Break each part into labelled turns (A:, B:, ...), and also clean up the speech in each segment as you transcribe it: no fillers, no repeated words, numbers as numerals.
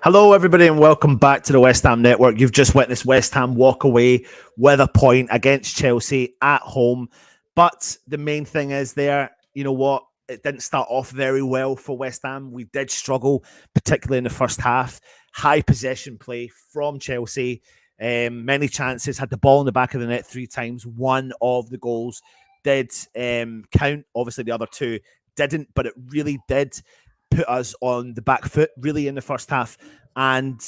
A: Hello, everybody, and welcome back to the West Ham Network. You've just witnessed West Ham walk away with a point against Chelsea at home. But the main thing is there, you know what? It didn't start off very well for West Ham. We did struggle, particularly in the first half. High possession play from Chelsea. Many chances, had the ball in the back of the net 3 times. One of the goals did count. Obviously, the other 2 didn't, but it really did put us on the back foot really in the first half. And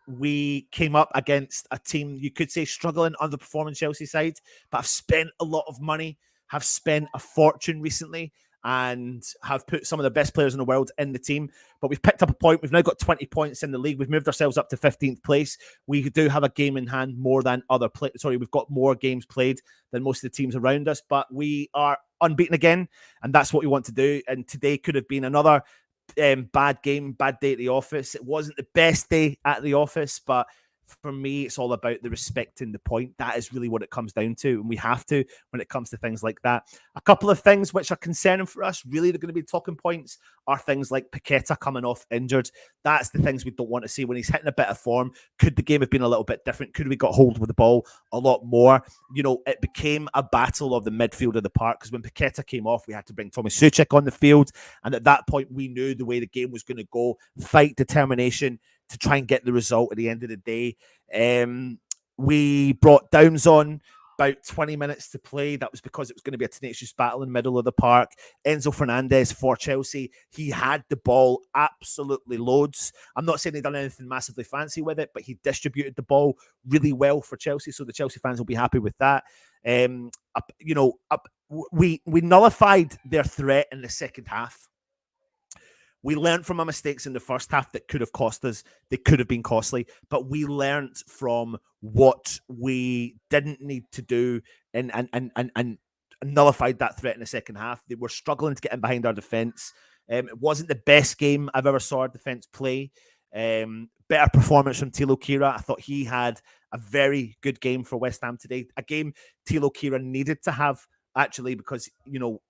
A: we came up against a team, you could say, struggling, underperforming Chelsea side, but have spent a lot of money, have spent a fortune recently, and have put some of the best players in the world in the team. But we've picked up a point. We've now got 20 points in the league. We've moved ourselves up to 15th place. We do have a game in hand more than other players. Sorry, we've got more games played than most of the teams around us, but we are unbeaten again, and that's what we want to do. And today could have been another bad game, bad day at the office. It wasn't the best day at the office, but for me, it's all about the respecting the point. That is really what it comes down to, and we have to when it comes to things like that. A couple of things which are concerning for us, really, they're going to be talking points, are things like Paqueta coming off injured. That's the things we don't want to see when he's hitting a bit of form. Could the game have been a little bit different? Could we got hold with the ball a lot more? You know, it became a battle of the midfield of the park, because when Paqueta came off, we had to bring Tommy Souček on the field, and at that point, we knew the way the game was going to go. Fight, determination to try and get the result at the end of the day. We brought Downs on about 20 minutes to play. That was because it was going to be a tenacious battle in the middle of the park. Enzo Fernandez for Chelsea, he had the ball absolutely loads. I'm not saying he'd done anything massively fancy with it, but he distributed the ball really well for Chelsea, so the Chelsea fans will be happy with that. We nullified their threat in the second half. We learned from our mistakes in the first half that could have cost us. They could have been costly, but we learned from what we didn't need to do and nullified that threat in the second half. They were struggling to get in behind our defence. It wasn't the best game I've ever saw our defence play. Better performance from Thilo Kehrer. I thought he had a very good game for West Ham today. A game Thilo Kehrer needed to have, actually, because, you know,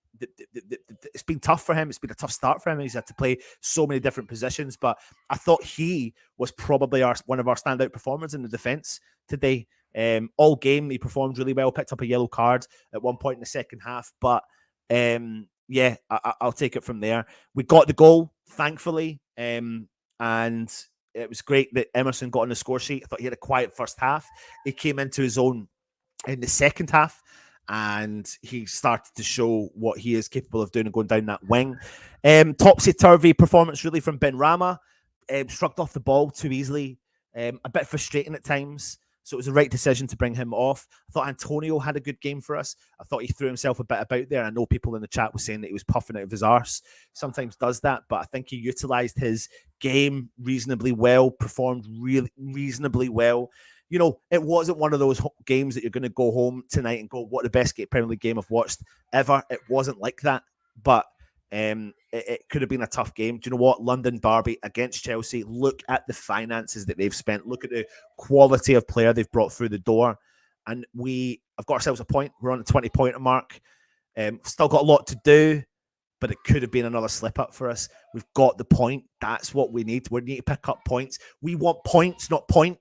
A: it's been tough for him. It's been a tough start for him. He's had to play so many different positions, but I thought he was probably one of our standout performers in the defence today. All game, he performed really well, picked up a yellow card at one point in the second half, but yeah, I'll take it from there. We got the goal, thankfully, and it was great that Emerson got on the score sheet. I thought he had a quiet first half. He came into his own in the second half, and he started to show what he is capable of doing and going down that wing. Topsy-turvy performance, really, from Ben Rama. Shrugged off the ball too easily. A bit frustrating at times. So it was the right decision to bring him off. I thought Antonio had a good game for us. I thought he threw himself a bit about there. I know people in the chat were saying that he was puffing out of his arse. Sometimes does that, but I think he utilised his game reasonably well, performed really reasonably well. You know, it wasn't one of those games that you're going to go home tonight and go, what the best Premier League game I've watched ever. It wasn't like that, but it could have been a tough game. Do you know what? London derby against Chelsea. Look at the finances that they've spent. Look at the quality of player they've brought through the door. And we have got ourselves a point. We're on the 20-point mark. Still got a lot to do, but it could have been another slip-up for us. We've got the point. That's what we need. We need to pick up points. We want points, not point.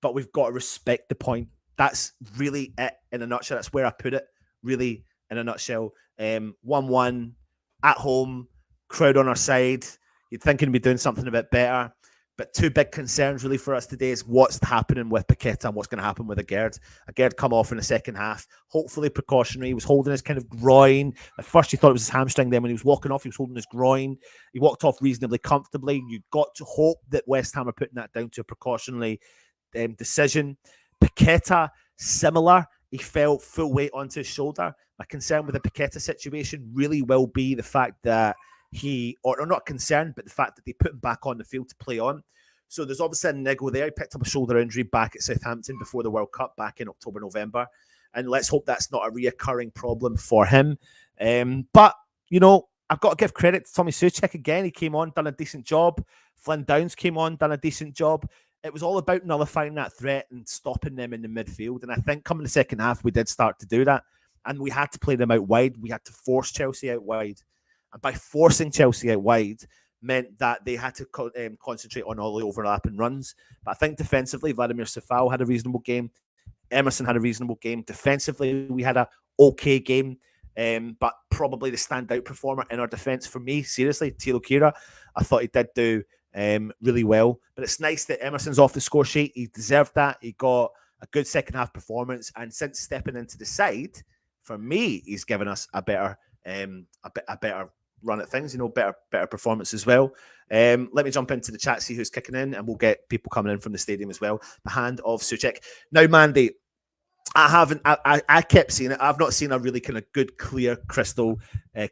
A: But we've got to respect the point. That's really it in a nutshell. That's where I put it, really, in a nutshell. 1-1 at home, crowd on our side. You'd think he'd be doing something a bit better. But 2 big concerns, really, for us today is what's happening with Paqueta and what's going to happen with Agerd. Agerd come off in the second half. Hopefully precautionary. He was holding his kind of groin. At first, you thought it was his hamstring. Then when he was walking off, he was holding his groin. He walked off reasonably comfortably. You've got to hope that West Ham are putting that down to a precautionary decision. Paqueta, similar. He fell full weight onto his shoulder. My concern with the Paqueta situation really will be the fact that or not concerned, but the fact that they put him back on the field to play on. So there's obviously a niggle there. He picked up a shoulder injury back at Southampton before the World Cup back in October, November. And let's hope that's not a reoccurring problem for him. But, you know, I've got to give credit to Tommy Souček again. He came on, done a decent job. Flynn Downs came on, done a decent job. It was all about nullifying that threat and stopping them in the midfield. And I think coming the second half, we did start to do that. And we had to play them out wide. We had to force Chelsea out wide. And by forcing Chelsea out wide meant that they had to concentrate on all the overlapping runs. But I think defensively, Vladimir Safal had a reasonable game. Emerson had a reasonable game. Defensively, we had a okay game. But probably the standout performer in our defence for me, seriously, Tilo Kira. I thought he did do really well. But it's nice that Emerson's off the score sheet. He deserved that. He got a good second half performance. And since stepping into the side, for me, he's given us a better run at things, better performance as well. Let me jump into the chat, see who's kicking in, and we'll get people coming in from the stadium as well. The hand of Suchek. Now, Mandy, I kept seeing it. I've not seen a really kind of good, clear, crystal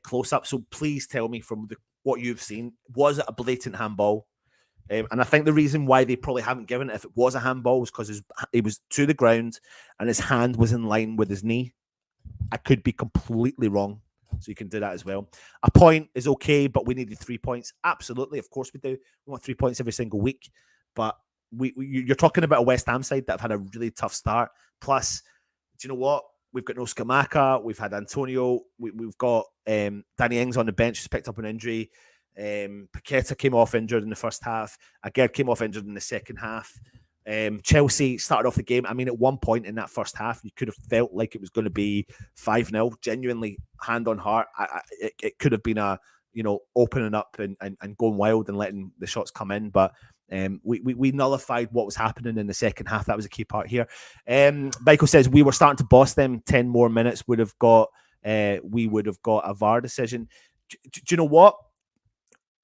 A: close-up. So please tell me from what you've seen, was it a blatant handball? And I think the reason why they probably haven't given it, if it was a handball, was because he was to the ground and his hand was in line with his knee. I could be completely wrong. So you can do that as well. A point is okay, but we needed 3 points. Absolutely. Of course we do. We want 3 points every single week. But you're talking about a West Ham side that have had a really tough start. Plus, do you know what? We've got no Scamacca. We've had Antonio. We've got Danny Ings on the bench who's picked up an injury. Paqueta came off injured in the first half. Aguerd came off injured in the second half. Chelsea started off the game. I mean, at one point in that first half, you could have felt like it was going to be 5-0. Genuinely, hand on heart, it could have been opening up and going wild and letting the shots come in. But we nullified what was happening in the second half. That was a key part here. Michael says we were starting to boss them. 10 more minutes we would have got a VAR decision. Do you know what?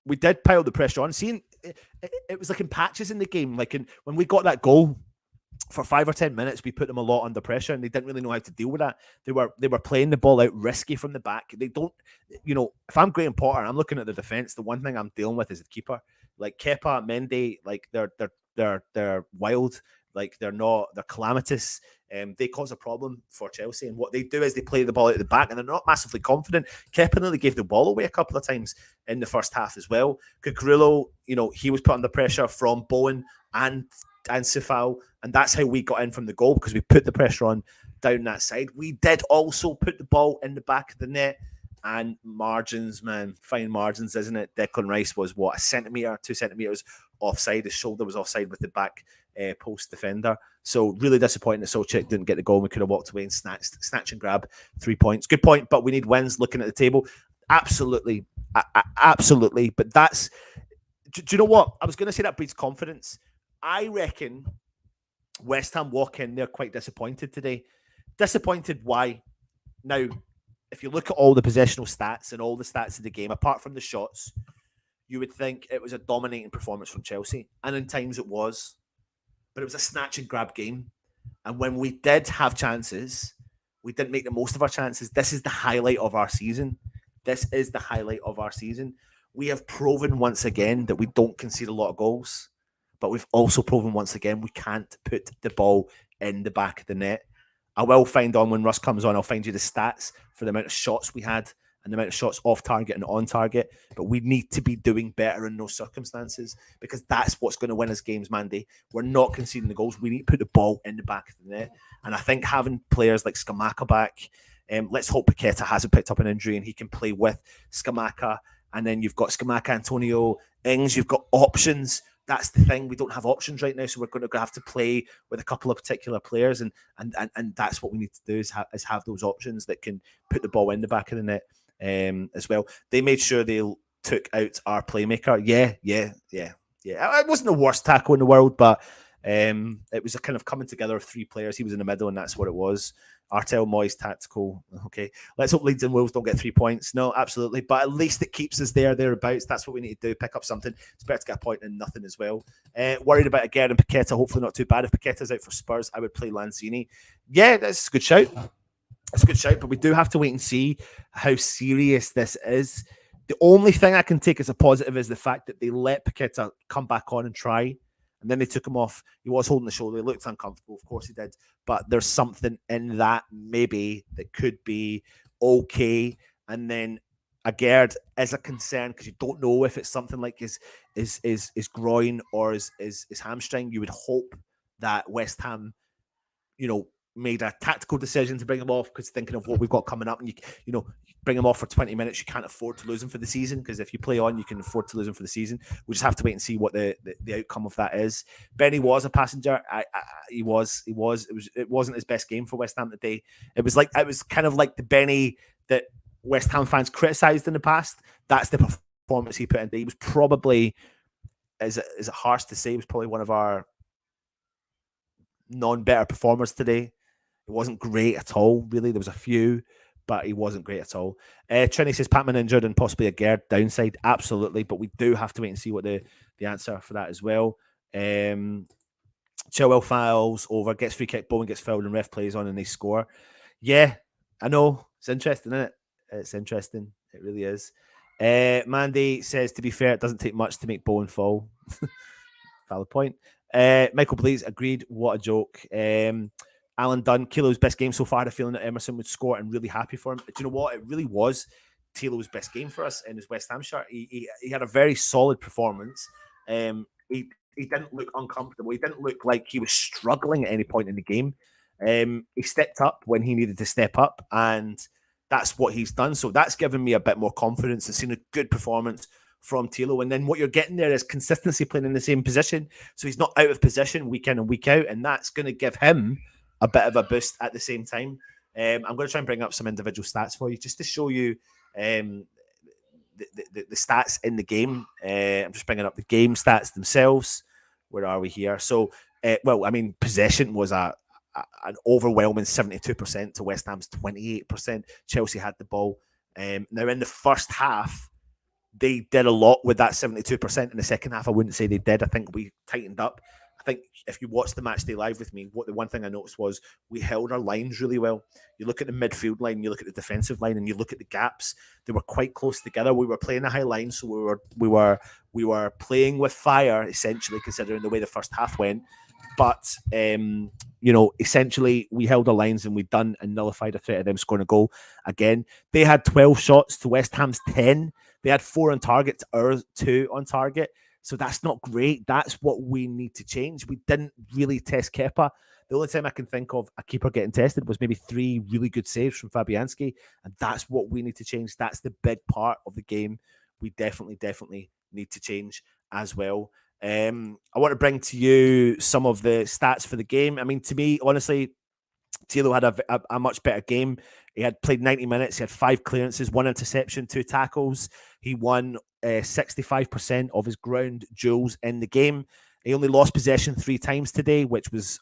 A: We did pile the pressure on. Seeing it was like in patches in the game. Like when we got that goal for 5 or 10 minutes, we put them a lot under pressure, and they didn't really know how to deal with that. They were playing the ball out risky from the back. They don't, if I'm Graham Potter, I'm looking at the defense. The one thing I'm dealing with is the keeper. Like Kepa, Mendy, like they're wild. Like they're calamitous. They cause a problem for Chelsea, and what they do is they play the ball out the back, and they're not massively confident. Kepa nearly gave the ball away a couple of times in the first half as well. Cucurullo, he was put under pressure from Bowen and Sifal, and that's how we got in from the goal, because we put the pressure on down that side. We did also put the ball in the back of the net, and margins, man, fine margins, isn't it? Declan Rice was 1 centimetre, 2 centimetres offside. His shoulder was offside with the back post defender. So really disappointing that Solchik didn't get the goal. We could have walked away and snatch and grab 3 points. Good point, but we need wins. Looking at the table, absolutely. But that's, do you know what? I was going to say that breeds confidence. I reckon West Ham walk in, they're quite disappointed today. Disappointed why? Now, if you look at all the possessional stats and all the stats of the game, apart from the shots, you would think it was a dominating performance from Chelsea. And in times it was. But it was a snatch and grab game. And when we did have chances, we didn't make the most of our chances. This is the highlight of our season. We have proven once again that we don't concede a lot of goals. But we've also proven once again we can't put the ball in the back of the net. I will find on when Russ comes on, I'll find you the stats for the amount of shots we had and the amount of shots off target and on target. But we need to be doing better in those circumstances, because that's what's going to win us games, Mandy. We're not conceding the goals. We need to put the ball in the back of the net. And I think having players like Scamacca back, let's hope Paqueta hasn't picked up an injury and he can play with Scamacca. And then you've got Scamacca, Antonio, Ings. You've got options. That's the thing. We don't have options right now, so we're going to have to play with a couple of particular players, and that's what we need to do is have those options that can put the ball in the back of the net as well. They made sure they took out our playmaker. Yeah. It wasn't the worst tackle in the world, but it was a kind of coming together of 3 players. He was in the middle, and that's what it was. Artel, Moyes, tactical. Okay, let's hope Leeds and Wolves don't get 3 points. No, absolutely, but at least it keeps us thereabouts. That's what we need to do. Pick up something. It's better to get a point than nothing as well. Worried about Aguerd and Paqueta. Hopefully not too bad. If Paqueta's out for Spurs, I would play Lanzini. Yeah, that's a good shout. But we do have to wait and see how serious this is. The only thing I can take as a positive is the fact that they let Paqueta come back on and try. And then they took him off. He was holding the shoulder. He looked uncomfortable. Of course he did. But there's something in that maybe that could be okay. And then Aguerd is a concern because you don't know if it's something like his groin or his hamstring. You would hope that West Ham, made a tactical decision to bring him off because thinking of what we've got coming up. And, bring him off for 20 minutes. You can't afford to lose him for the season, because if you play on, you can afford to lose him for the season. We just have to wait and see what the outcome of that is. Benny was a passenger. He was. It wasn't his best game for West Ham today. It was kind of like the Benny that West Ham fans criticised in the past. That's the performance he put in. He was probably, is it harsh to say, he was probably one of our non-better performers today. It wasn't great at all, really. There was a few, but he wasn't great at all. Trini says Patman injured and possibly a Gerd downside. Absolutely, but we do have to wait and see what the answer for that as well. Chilwell fouls over, gets free kick, Bowen gets fouled, and ref plays on and they score. Yeah, I know. It's interesting, isn't it? It's interesting. It really is. Mandy says, to be fair, it doesn't take much to make Bowen fall. Valid point. Michael Blease agreed. What a joke. Alan Dunn, Kilo's best game so far. I had a feeling that Emerson would score, and really happy for him. But do you know what? It really was Kilo's best game for us in his West Ham shirt. He had a very solid performance. He didn't look uncomfortable. He didn't look like he was struggling at any point in the game. He stepped up when he needed to step up, and that's what he's done. So that's given me a bit more confidence and seen a good performance from Tilo. And then what you're getting there is consistency, playing in the same position. So he's not out of position week in and week out, and that's going to give him a bit of a boost at the same time. I'm going to try and bring up some individual stats for you just to show you the stats in the game. I'm just bringing up the game stats themselves. Where are we here? So, possession was an overwhelming 72% to West Ham's 28%. Chelsea had the ball. Now, in the first half, they did a lot with that 72%. In the second half, I wouldn't say they did. I think we tightened up. I think if you watch the match day live with me, the one thing I noticed was we held our lines really well. You look at the midfield line, you look at the defensive line, and you look at the gaps. They were quite close together. We were playing a high line, so we were playing with fire, essentially, considering the way the first half went. But essentially, we held our lines and we done and nullified a threat of them scoring a goal again. They had 12 shots to West Ham's 10. They had 4 on target to ours 2 on target. So that's not great. That's what we need to change. We didn't really test Kepa. The only time I can think of a keeper getting tested was maybe 3 really good saves from Fabianski. And that's what we need to change. That's the big part of the game we definitely need to change as well. I want to bring to you some of the stats for the game. I mean, to me, honestly, Tilo had a much better game. He had played 90 minutes. He had 5 clearances, 1 interception, 2 tackles. He won 65% of his ground duels in the game. He only lost possession 3 times today, which was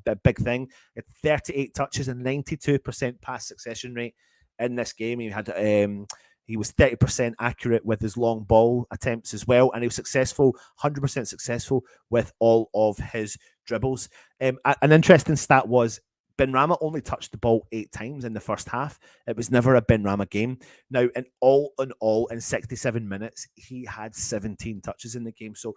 A: a big thing. He had 38 touches and 92% pass succession rate in this game. He was 30% accurate with his long ball attempts as well, and he was successful, 100% successful with all of his dribbles. An interesting stat was Benrahma only touched the ball 8 times in the first half. It was never a Benrahma game. Now, in 67 minutes, he had 17 touches in the game. So,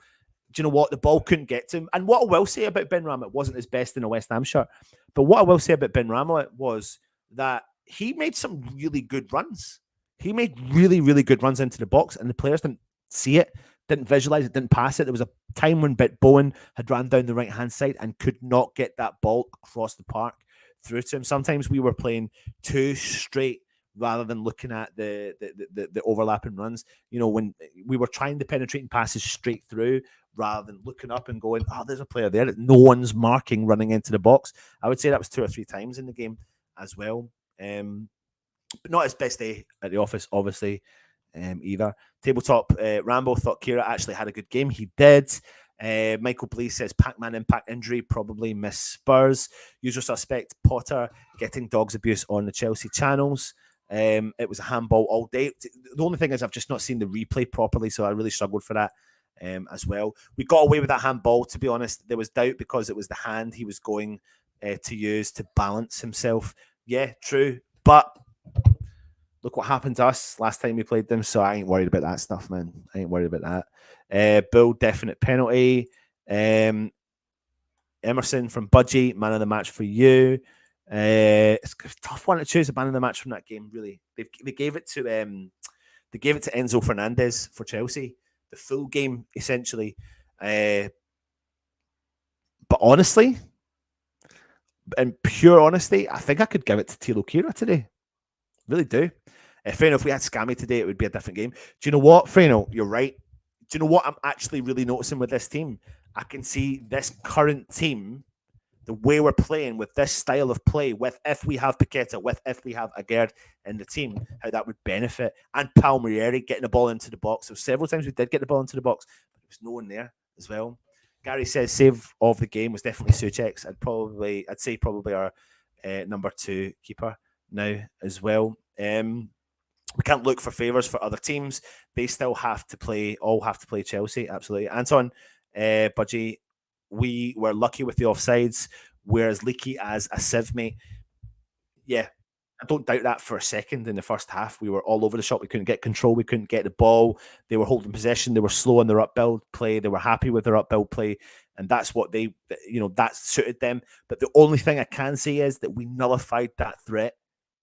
A: do you know what? The ball couldn't get to him. And what I will say about Benrahma, it wasn't his best in a West Ham shirt. But what I will say about Benrahma was that he made some really good runs. He made really, really good runs into the box, and the players didn't see it, didn't visualize it, didn't pass it. There was a time when Bowen had ran down the right-hand side and could not get that ball across the park through to him. Sometimes we were playing too straight rather than looking at the overlapping runs. When we were trying to penetrating passes straight through rather than looking up and going, oh, there's a player there that no one's marking running into the box. I would say that was 2 or 3 times in the game as well. But not his best day at the office, obviously, either. Tabletop Rambo thought Kira actually had a good game. He did. Michael Blease says Pac-Man impact injury, probably miss Spurs. Usual suspect Potter getting dogs abuse on the Chelsea channels. It was a handball all day. The only thing is I've just not seen the replay properly, so I really struggled for that as well. We got away with that handball, to be honest. There was doubt because it was the hand he was going to use to balance himself. Yeah, true. But look what happened to us last time we played them, so I ain't worried about that stuff, man. I ain't worried about that. Bill, definite penalty. Emerson from Budgie, man of the match for you. It's a tough one to choose a man of the match from that game, really. They gave it to Enzo Fernandez for Chelsea, the full game, essentially. But honestly, in pure honesty, I think I could give it to Tilo Kira today. Really do. Freno, if we had Scammy today, it would be a different game. Do you know what, Freno? You're right. Do you know what I'm actually really noticing with this team? I can see this current team, the way we're playing with this style of play, with if we have Paqueta, with if we have Agerd in the team, how that would benefit. And Palmieri getting the ball into the box. So several times we did get the ball into the box, but there was no one there as well. Gary says save of the game was definitely Souček's. I'd say probably our number 2 keeper now as well. We can't look for favours for other teams. They still all have to play Chelsea. Absolutely. Anton, Budgie, we were lucky with the offsides, whereas leaky as a sieve, mate. Yeah, I don't doubt that for a second. In the first half, we were all over the shop. We couldn't get control. We couldn't get the ball. They were holding possession. They were slow in their upbuild play. They were happy with their upbuild play. And that's what that suited them. But the only thing I can say is that we nullified that threat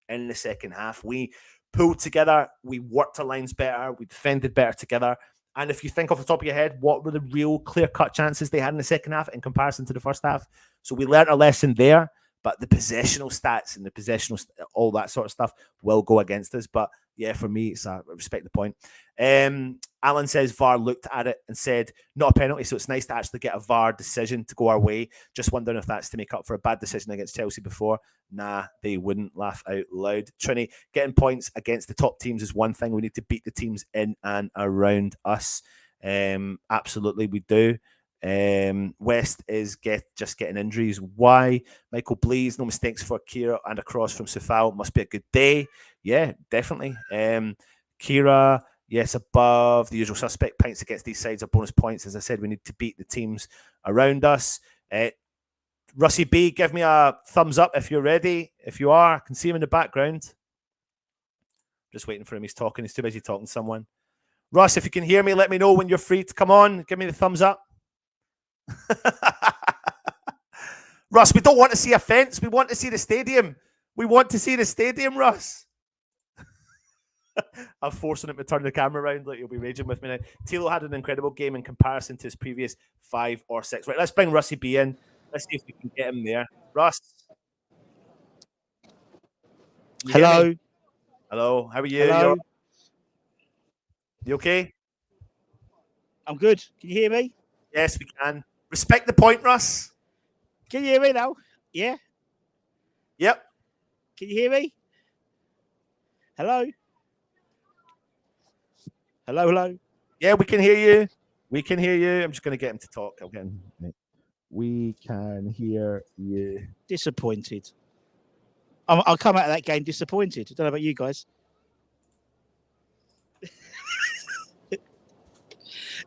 A: in the second half. We pulled together. We worked our lines better. We defended better together. And if you think off the top of your head, what were the real clear-cut chances they had in the second half in comparison to the first half? So we learned a lesson there, but the possessional stats and all that sort of stuff will go against us. But yeah, for me, I respect the point. Alan says VAR looked at it and said, not a penalty, so it's nice to actually get a VAR decision to go our way. Just wondering if that's to make up for a bad decision against Chelsea before. Nah, they wouldn't. Laugh out loud. Trini, getting points against the top teams is one thing. We need to beat the teams in and around us. Absolutely, we do. West is just getting injuries. Why? Michael Blees, no mistakes for Kira and a cross from Sufal. Must be a good day. Yeah, definitely. Kira, yes, above the usual suspect. Points against these sides are bonus points. As I said, we need to beat the teams around us. Russie B, give me a thumbs up if you're ready. If you are, I can see him in the background. Just waiting for him. He's talking. He's too busy talking to someone. Russ, if you can hear me, let me know when you're free to come on. Give me the thumbs up. Russ, we don't want to see a fence. We want to see the stadium. We want to see the stadium, Russ. I'm forcing him to turn the camera around. Like you'll be raging with me now. Tilo had an incredible game in comparison to his previous 5 or 6. Right, let's bring Russie B in. Let's see if we can get him there. Russ.
B: Hello.
A: Hello. How are you?
B: Hello.
A: You okay?
B: I'm good. Can you hear me?
A: Yes, we can. Respect the point, Russ.
B: Can you hear me now? Yeah?
A: Yep.
B: Can you hear me? Hello? Hello?
A: Yeah, we can hear you. We can hear you. I'm just going to get him to talk. I'll get him. We can hear you.
B: Disappointed. I'll come out of that game disappointed. I don't know about you guys.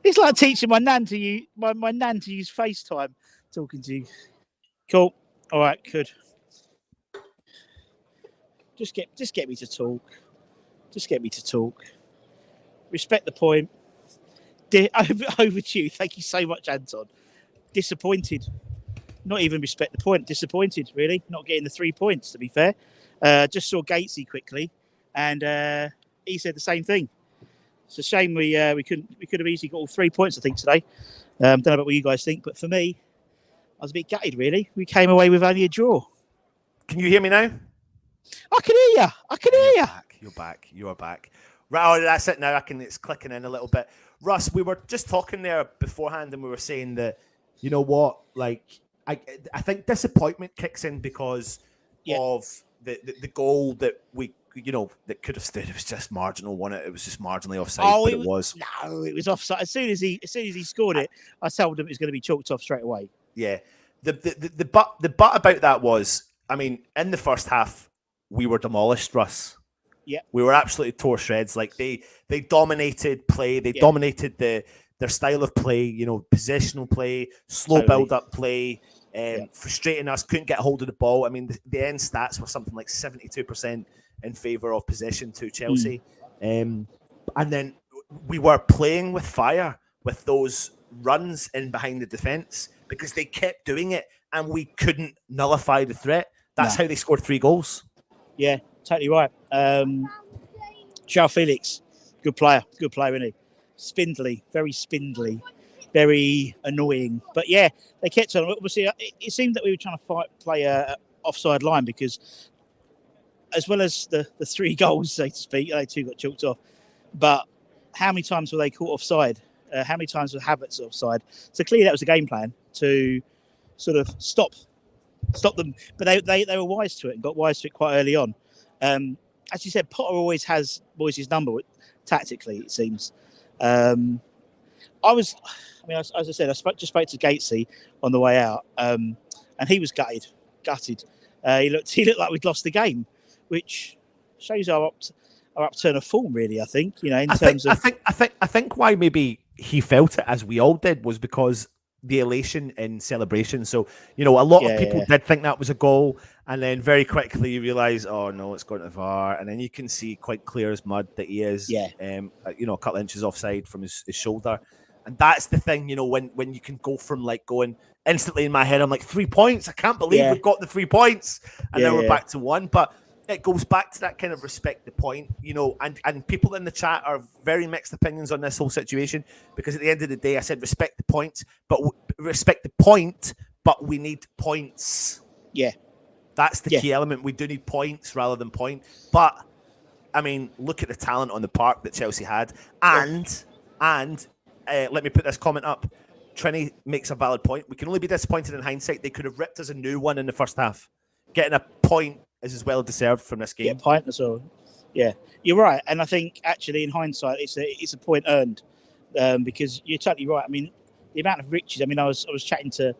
B: It's like teaching my nan to use my nan to use FaceTime talking to you. Cool. All right, good. Just get me to talk. Just get me to talk. Respect the point. Over to you. Thank you so much, Anton. Disappointed. Not even respect the point. Disappointed, really. Not getting the 3 points, to be fair. Just saw Gatesy quickly, and he said the same thing. It's a shame we could have easily got all 3 points, I think, today. Don't know about what you guys think, but for me, I was a bit gutted, really. We came away with only a draw.
A: Can you hear me now?
B: I can hear you. I can hear you.
A: You're back. You are back. Right, oh, that's it now. It's clicking in a little bit. Russ, we were just talking there beforehand, and we were saying that, you know what, like, I think disappointment kicks in because of the goal that we, that could have stood. It was just marginal, wasn't it? It was just marginally offside, but it was.
B: No, it was offside. As soon as he scored it, I told him it was going to be chalked off straight away.
A: Yeah. The but about that was, I mean, in the first half, we were demolished, Russ.
B: Yeah.
A: We were absolutely tore shreds. Like they dominated play. They dominated their style of play, positional play, slow build-up play, frustrating us, couldn't get a hold of the ball. I mean, the end stats were something like 72% in favour of possession to Chelsea. And then we were playing with fire with those runs in behind the defence because they kept doing it and we couldn't nullify the threat. That's how they scored 3 goals.
B: Yeah, totally right. João Felix, good player, isn't he? Spindly, very annoying. But yeah, they kept on. Obviously, it seemed that we were trying to play a offside line because as well as the 3 goals, so to speak, they 2 got chalked off. But how many times were they caught offside? How many times were Havertz offside? So clearly that was a game plan to sort of stop them. But they were wise to it and got wise to it quite early on. As you said, Potter always has Moyes' number tactically, it seems. As I said, just spoke to Gatesy on the way out, and he was gutted. He looked like we'd lost the game, which shows our upturn of form, really. I think
A: I think why maybe he felt it as we all did was because the elation in celebration. So a lot of people did think that was a goal, and then very quickly you realise, oh no, it's going to VAR, and then you can see quite clear as mud that he is, a couple of inches offside from his shoulder. And that's the thing, when you can go from like going instantly in my head, I'm like 3 points. I can't believe we've got the 3 points, and then we're back to 1. But it goes back to that kind of respect the point, and people in the chat are very mixed opinions on this whole situation, because at the end of the day, I said respect the point, but we need points.
B: Yeah.
A: That's the key element. We do need points rather than point. But I mean, look at the talent on the park that Chelsea had, and let me put this comment up. Trini makes a valid point. We can only be disappointed in hindsight. They could have ripped us a new one in the first half. Getting a point is as well deserved from this game.
B: Yeah, point as well. Yeah, you're right. And I think actually in hindsight, it's a point earned, because you're totally right. I mean, the amount of riches. I mean, I was chatting to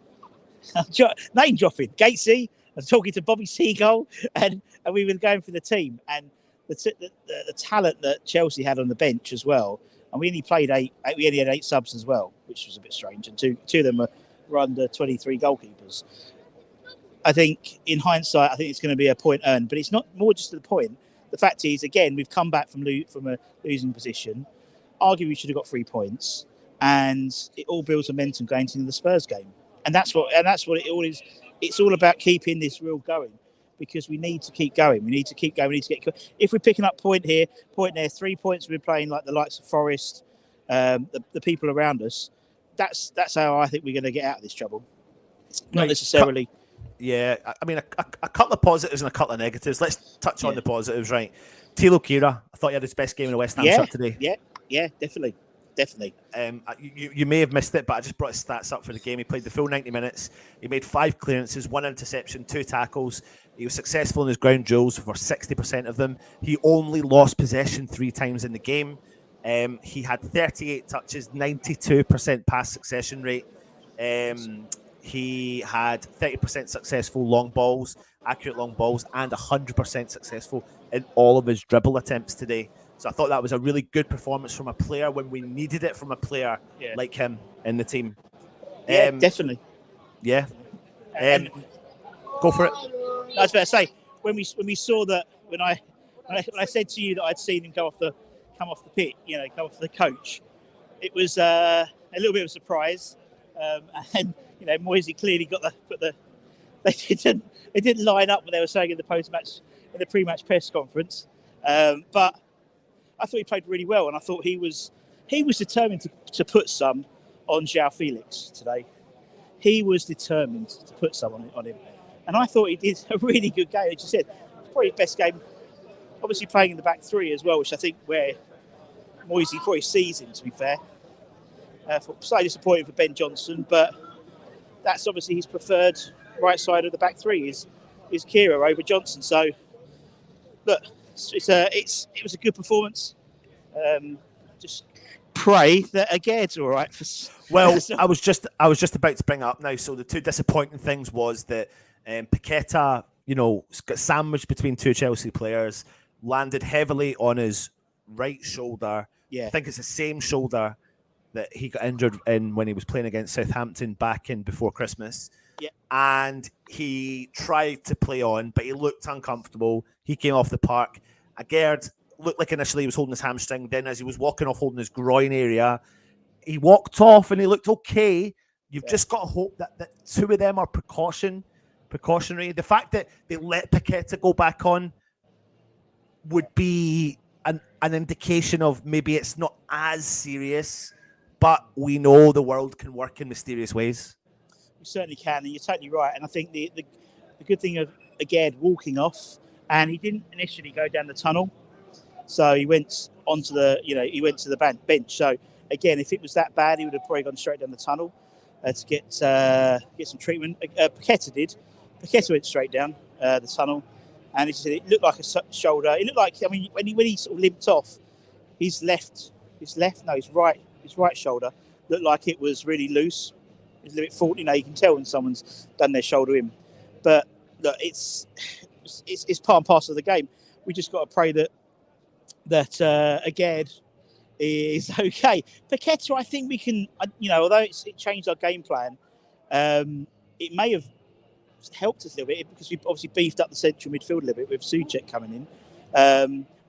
B: name dropping Gatesy. I was talking to Bobby Seagull, and we were going for the team and the talent that Chelsea had on the bench as well. And we only played 8. We only had 8 subs as well, which was a bit strange. And two of them were under 23 goalkeepers. I think in hindsight, I think it's going to be a point earned, but it's not more just to the point. The fact is, again, we've come back from a losing position. Arguably, we should have got 3 points, and it all builds momentum going into the Spurs game. And that's what it all is. It's all about keeping this reel going, because we need to keep going. We need to keep going. We need to get. If we're picking up point here, point there, 3 points, we're playing like the likes of Forest, the people around us. That's how I think we're going to get out of this trouble. Not necessarily.
A: Yeah, I mean, a couple of positives and a couple of negatives. Let's touch on the positives, right? Thilo Kehrer, I thought he had his best game in a West Ham shirt today.
B: Yeah, definitely.
A: You may have missed it, but I just brought his stats up for the game. He played the full 90 minutes. He made 5 clearances, 1 interception, 2 tackles. He was successful in his ground duels for 60% of them. He only lost possession 3 times in the game. He had 38 touches, 92% pass succession rate. He had 30% successful long balls, accurate long balls, and 100% successful in all of his dribble attempts today. So I thought that was a really good performance from a player when we needed it from a player like him in the team.
B: Yeah, definitely.
A: Yeah. Go for it.
B: I was about to say, when we saw that, when I said to you that I'd seen him come off the pitch, come off the coach, it was a little bit of a surprise. And Moisey clearly got they didn't line up what they were saying in the pre-match press conference. But I thought he played really well, and I thought he was determined to put some on João Felix today. He was determined to put some on him, and I thought he did a really good game. As you said, probably his best game. Obviously playing in the back 3 as well, which I think where Moisey probably sees him. To be fair, slightly disappointing for Ben Johnson, but that's obviously his preferred right side of the back 3 is Kehrer over Johnson. So look, it was a good performance. Just pray that Aguerd's all right.
A: Well, I was just about to bring up now. So the 2 disappointing things was that Paqueta, got sandwiched between 2 Chelsea players, landed heavily on his right shoulder.
B: Yeah,
A: I think it's the same shoulder that he got injured in when he was playing against Southampton back in before Christmas.
B: Yeah.
A: And he tried to play on, but he looked uncomfortable. He came off the park. Aguerd looked like initially he was holding his hamstring. Then as he was walking off holding his groin area, he walked off and he looked okay. You've just got to hope that 2 of them are precautionary. The fact that they let Paqueta go back on would be an indication of maybe it's not as serious, but we know the world can work in mysterious ways.
B: We certainly can, and you're totally right. And I think the good thing of Aguerd walking off and he didn't initially go down the tunnel. So he went onto he went to the bench. So again, if it was that bad, he would have probably gone straight down the tunnel to get some treatment. Paqueta did. Paqueta went straight down the tunnel, and he said it looked like a shoulder. It looked like, I mean, when he sort of limped off, his right shoulder looked like it was really loose. It's a little bit fault. You can tell when someone's done their shoulder in. But look, it's part and parcel of the game. We just got to pray that again is okay. Paqueta, I think we can, although it changed our game plan, it may have helped us a little bit because we've obviously beefed up the central midfield a little bit with Souček coming in.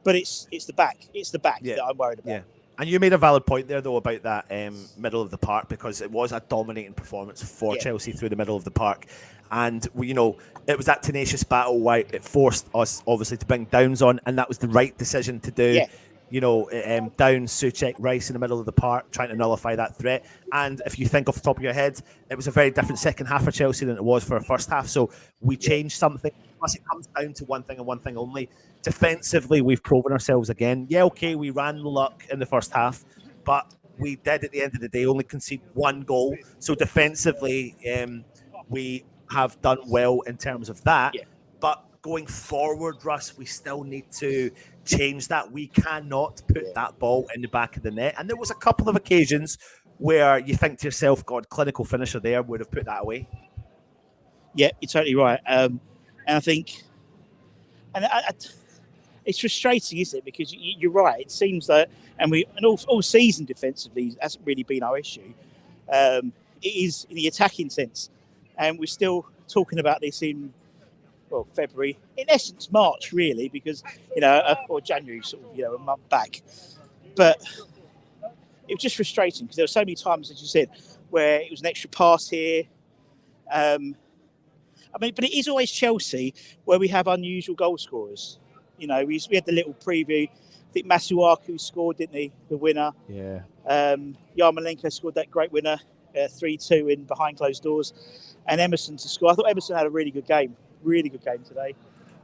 B: But it's the back. It's the back that I'm worried about.
A: Yeah. And you made a valid point there, though, about that middle of the park, because it was a dominating performance for Chelsea through the middle of the park. And, it was that tenacious battle where it forced us, obviously, to bring Downs on, and that was the right decision to do.
B: Yeah.
A: Downs, Souček, Rice in the middle of the park, trying to nullify that threat. And if you think off the top of your head, it was a very different second half for Chelsea than it was for a first half. So we changed something. Plus, it comes down to one thing and one thing only. Defensively, we've proven ourselves again. Yeah, okay, we ran the luck in the first half, but we did, at the end of the day, only concede one goal. So defensively, we have done well in terms of that.
B: Yeah.
A: But going forward, Russ, we still need to change that. We cannot put that ball in the back of the net. And there was a couple of occasions where you think to yourself, God, clinical finisher there would have put that away.
B: Yeah, you're totally right. And I think, it's frustrating, isn't it? Because you're right. It seems that, and all season defensively hasn't really been our issue. It is in the attacking sense, and we're still talking about this in February, in essence March, really, because or January, sort of, a month back. But it was just frustrating because there were so many times, as you said, where it was an extra pass here. But it is always Chelsea where we have unusual goal scorers. We had the little preview. I think Masuaku scored, didn't he? The winner.
A: Yeah.
B: Yarmolenko scored that great winner, 3-2 in behind closed doors, and Emerson to score. I thought Emerson had a really good game today.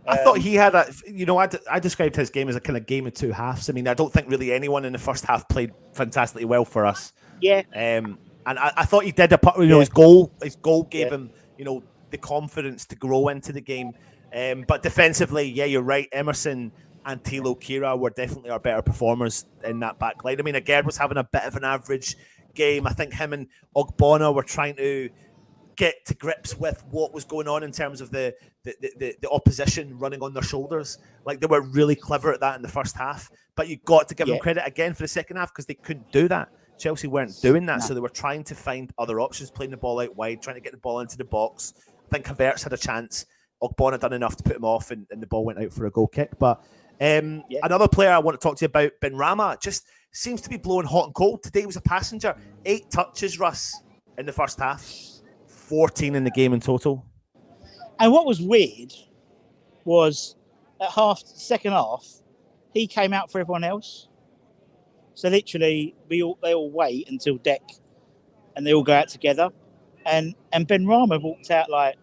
A: I thought he had I described his game as a kind of game of two halves. I mean, I don't think really anyone in the first half played fantastically well for us.
B: Yeah.
A: And I thought he did his goal gave him, the confidence to grow into the game. But defensively, yeah, you're right. Emerson and Thilo Kehrer were definitely our better performers in that back line. I mean, Agerd was having a bit of an average game. I think him and Ogbonna were trying to get to grips with what was going on in terms of the opposition running on their shoulders. Like, they were really clever at that in the first half. But you got to give them credit again for the second half, because they couldn't do that. Chelsea weren't doing that, so they were trying to find other options, playing the ball out wide, trying to get the ball into the box. I think Havertz had a chance. Ogbonna done enough to put him off, and the ball went out for a goal kick. But another player I want to talk to you about, Benrahma, just seems to be blowing hot and cold. Today was a passenger. 8 touches, Russ, in the first half. 14 in the game in total.
B: And what was weird was at second half, he came out for everyone else. So literally, they all wait until deck, and they all go out together. And Benrahma walked out like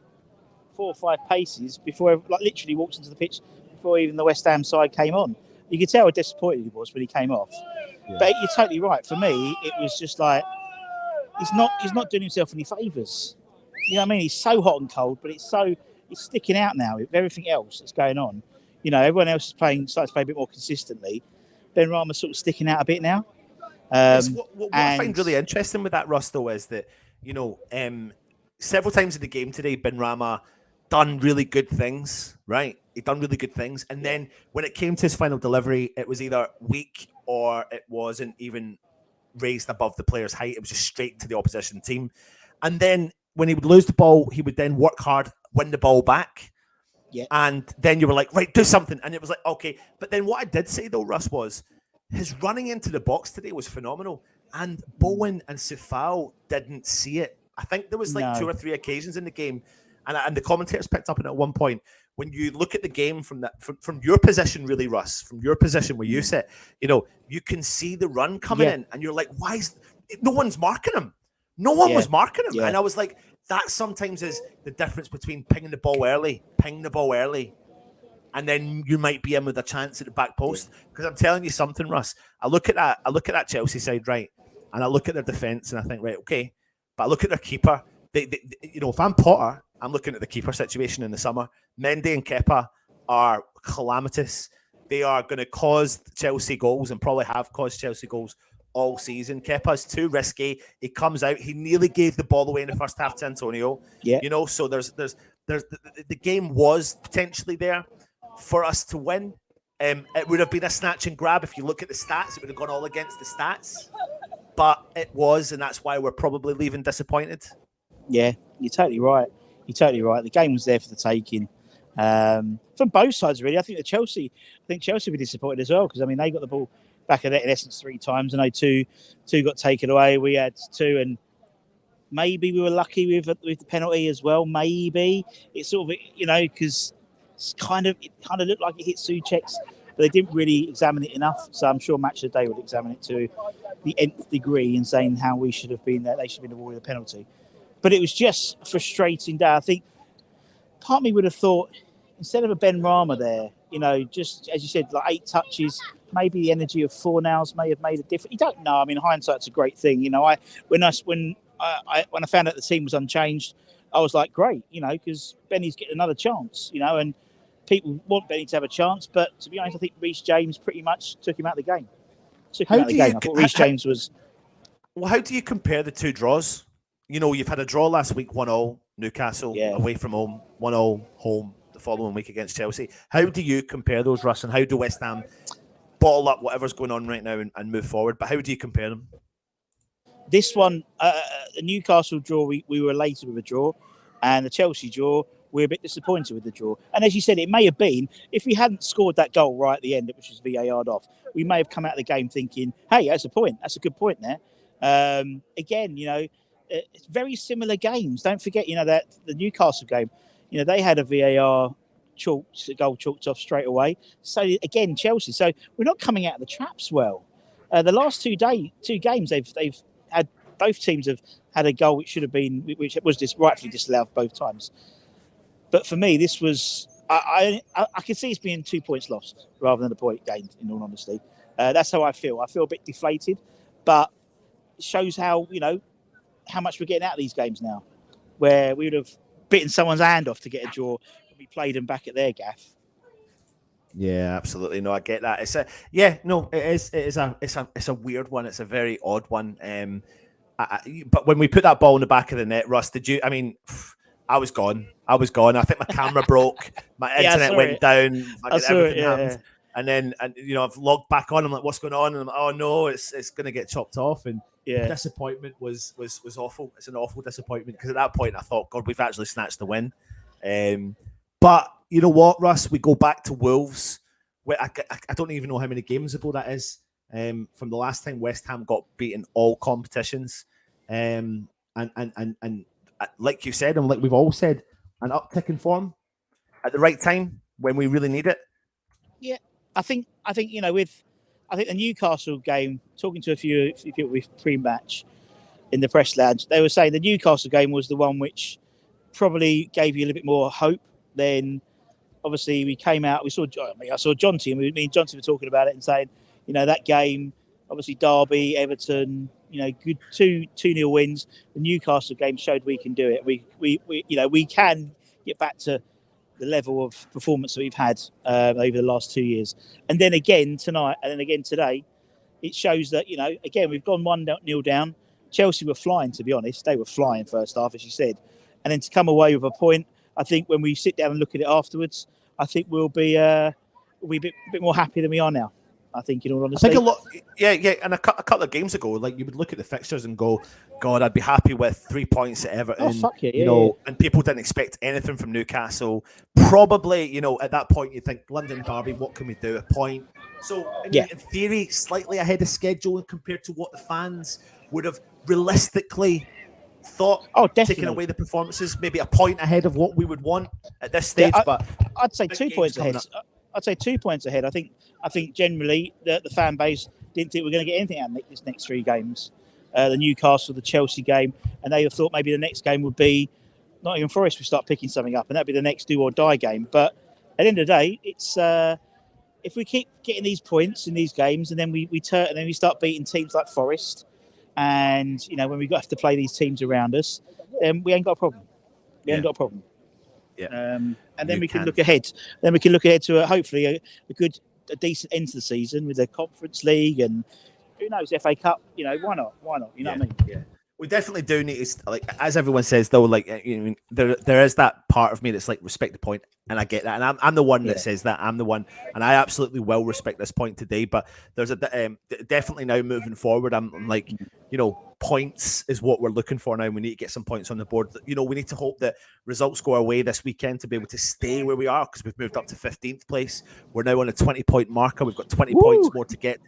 B: 4 or 5 paces before, literally walked into the pitch before even the West Ham side came on. You could tell how disappointed he was when he came off. Yeah. But you're totally right. For me, it was just like he's not doing himself any favours. You know what I mean? He's so hot and cold, but he's sticking out now with everything else that's going on. Everyone else is starting to play a bit more consistently. Benrahma's sort of sticking out a bit now.
A: What I find really interesting with that, Russ, though, is that, several times in the game today, Benrahma done really good things, right? He done really good things. And then when it came to his final delivery, it was either weak or it wasn't even raised above the player's height. It was just straight to the opposition team. And then when he would lose the ball, he would then work hard, win the ball back.
B: Yeah.
A: And then you were like, right, do something. And it was like, okay. But then what I did say, though, Russ, was his running into the box today was phenomenal. And Bowen and Sefao didn't see it. I think there was 2 or 3 occasions in the game, and the commentators picked up on it at one point. When you look at the game from your position, really, Russ, from your position where you sit, you can see the run coming in, and you're like, why is no one's marking him? No one was marking him, and I was like, that sometimes is the difference between pinging the ball early, and then you might be in with a chance at the back post. Because I'm telling you something, Russ. I look at that Chelsea side, right, and I look at their defence, and I think, right, okay, but I look at their keeper. If I'm Potter, I'm looking at the keeper situation in the summer. Mendy and Kepa are calamitous. They are going to cause Chelsea goals and probably have caused Chelsea goals all season. Kepa's too risky. He comes out. He nearly gave the ball away in the first half to Antonio.
B: Yeah.
A: So there's the game was potentially there for us to win. It would have been a snatch and grab. If you look at the stats, it would have gone all against the stats. But it was, and that's why we're probably leaving disappointed.
B: Yeah, you're totally right. The game was there for the taking. From both sides, really. I think Chelsea were disappointed as well, because I mean they got the ball back in essence 3 times. I know two got taken away. We had 2, and maybe we were lucky with the penalty as well. Maybe it's sort of because it kind of looked like it hit Souček's, but they didn't really examine it enough. So I'm sure Match of the Day would examine it to the nth degree in saying how we should have been there. They should have been awarded a penalty. But it was just a frustrating day. I think part of me would have thought, instead of a Ben Rama there, just as you said, like 8 touches, maybe the energy of 4 nows may have made a difference. You don't know. I mean, hindsight's a great thing. When I found out the team was unchanged, I was like, great, because Benny's getting another chance, and people want Benny to have a chance. But to be honest, I think Reece James pretty much took him out of the game. I thought Reece James was.
A: Well, how do you compare the 2 draws? You've had a draw last week, 1-0, Newcastle, away from home, 1-0 home the following week against Chelsea. How do you compare those, Russ, and how do West Ham bottle up whatever's going on right now and move forward? But how do you compare them?
B: This one, the Newcastle draw, we were elated with a draw, and the Chelsea draw, we're a bit disappointed with the draw. And as you said, it may have been, if we hadn't scored that goal right at the end, which was VAR'd off, we may have come out of the game thinking, hey, that's a point. That's a good point there. Again, it's very similar games. Don't forget, that the Newcastle game, they had a VAR goal chalked off straight away. So again, Chelsea. So we're not coming out of the traps well. The last 2 games, they've had, both teams have had a goal which was rightfully disallowed both times. But for me, this was I can see it's being 2 points lost rather than a point gained. In all honesty, that's how I feel. I feel a bit deflated, but it shows how much we're getting out of these games now, where we would have bitten someone's hand off to get a draw and we played them back at their gaff.
A: Yeah, absolutely. No, I get that. It's a weird one. It's a very odd one. But when we put that ball in the back of the net, Russ, I was gone. I think my camera broke. My internet went down. Everything happened. And then, I've logged back on. I'm like, what's going on? And I'm like, oh no, it's going to get chopped off. And the disappointment was awful. It's an awful disappointment, because at that point I thought, God, we've actually snatched the win. But you know what, Russ? We go back to Wolves. I don't even know how many games ago that is. From the last time West Ham got beaten all competitions. And like you said, and like we've all said, an uptick in form at the right time when we really need it.
B: Yeah, I think the Newcastle game, talking to a few people with pre-match in the press lounge, they were saying the Newcastle game was the one which probably gave you a little bit more hope. Then obviously we came out, I saw Jonty, and me and Jonty were talking about it and saying, that game, obviously Derby, Everton, good 2-0 wins. The Newcastle game showed we can do it. We can get back to the level of performance that we've had over the last 2 years. And then again tonight, and then again today, it shows that, again, we've gone 1-0 down. Chelsea were flying, to be honest. They were flying first half, as you said. And then to come away with a point, I think when we sit down and look at it afterwards, I think we'll be a bit more happy than we are now. I think, in all honesty.
A: I think a lot, yeah. And a couple of games ago, like, you would look at the fixtures and go, God, I'd be happy with 3 points at Everton.
B: Oh, fuck it, yeah.
A: And people didn't expect anything from Newcastle. Probably, at that point, you think, London Derby, what can we do? A point. So, in theory, slightly ahead of schedule compared to what the fans would have realistically thought.
B: Oh, definitely.
A: Taking away the performances, maybe a point ahead of what we would want at this stage. But
B: I'd say 2 points ahead. I'd say 2 points ahead. I think generally the fan base didn't think we're going to get anything out of this next 3 games. The Newcastle, the Chelsea game, and they thought maybe the next game would be Nottingham Forest. We start picking something up, and that'd be the next do or die game. But the end of the day, it's if we keep getting these points in these games, and then we and then we start beating teams like Forest, and when we have to play these teams around us, then we ain't got a problem. We ain't got a problem.
A: Yeah.
B: And then we can look ahead. Then we can look ahead to hopefully a decent end to the season with the Conference League and who knows, FA Cup. Why not? Why not? You know what I mean?
A: Yeah. We definitely do need to, like, as everyone says, though, like, there is that part of me that's like, respect the point, and I get that, and I'm the one that says that. I'm the one, and I absolutely will respect this point today. But there's definitely now moving forward. I'm like, points is what we're looking for now. We need to get some points on the board. We need to hope that results go our way this weekend to be able to stay where we are, because we've moved up to 15th place. We're now on a 20-point marker. We've got 20 points more to get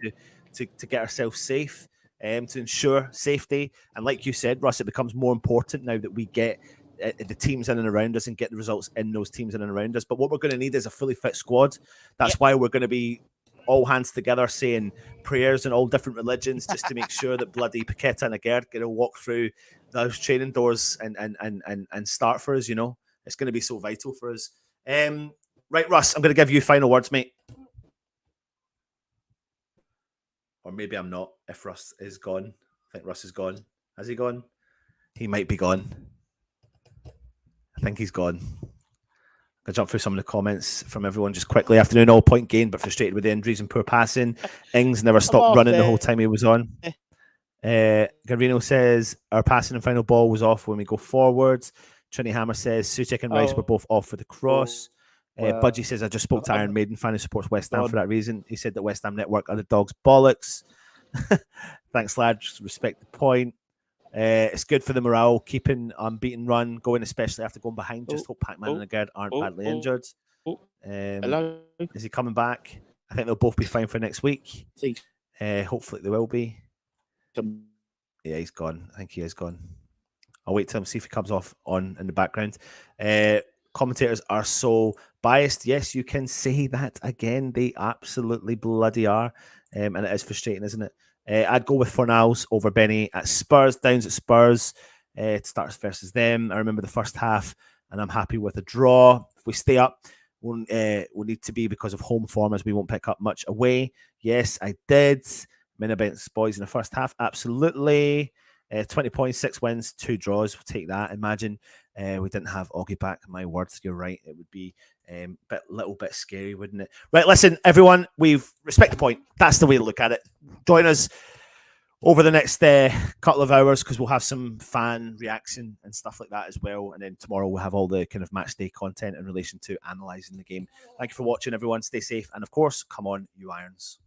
A: to get ourselves safe. To ensure safety. And like you said, Russ, it becomes more important now that we get the teams in and around us and get the results in those teams in and around us. But what we're going to need is a fully fit squad. That's why we're going to be all hands together saying prayers in all different religions just to make sure that bloody Paqueta and Agerd get to walk through those training doors and start for us. It's going to be so vital for us. Right, Russ, I'm going to give you final words, mate. Or maybe I'm not, if Russ is gone. I think Russ is gone. Has he gone? He might be gone. I think he's gone. I'll jump through some of the comments from everyone just quickly. Afternoon, all point gain, but frustrated with the injuries and poor passing. Ings never stopped running the whole time he was on. Garino says, our passing and final ball was off when we go forwards. Trini Hammer says, Suchek and Rice were both off for the cross. Budgie says, I just spoke to Iron Maiden, fan who supports West Ham for that reason. He said that West Ham Network are the dog's bollocks. Thanks, lads. Respect the point. It's good for the morale, keeping unbeaten run going, especially after going behind. Just hope Pac-Man and Agard aren't badly injured.
B: Hello?
A: Is he coming back? I think they'll both be fine for next week. Hopefully they will be. Yeah, he's gone. I think he is gone. I'll wait till him, see if he comes off on in the background. Commentators are so biased. Yes, you can say that again. They absolutely bloody are. And it is frustrating, isn't it? I'd go with Fornals over Benny at Spurs. Downs at Spurs. It starts versus them. I remember the first half, and I'm happy with a draw. If we stay up, we'll need to be because of home form, as we won't pick up much away. Yes, I did. Minabent's boys in the first half. Absolutely. 20 points, 6 wins, 2 draws. We'll take that. Imagine we didn't have Augie back. My words, you're right. It would be a little bit scary, wouldn't it? Right, listen, everyone, we've respect the point. That's the way to look at it. Join us over the next couple of hours, because we'll have some fan reaction and stuff like that as well. And then tomorrow we'll have all the kind of match day content in relation to analysing the game. Thank you for watching, everyone. Stay safe. And of course, come on, you Irons.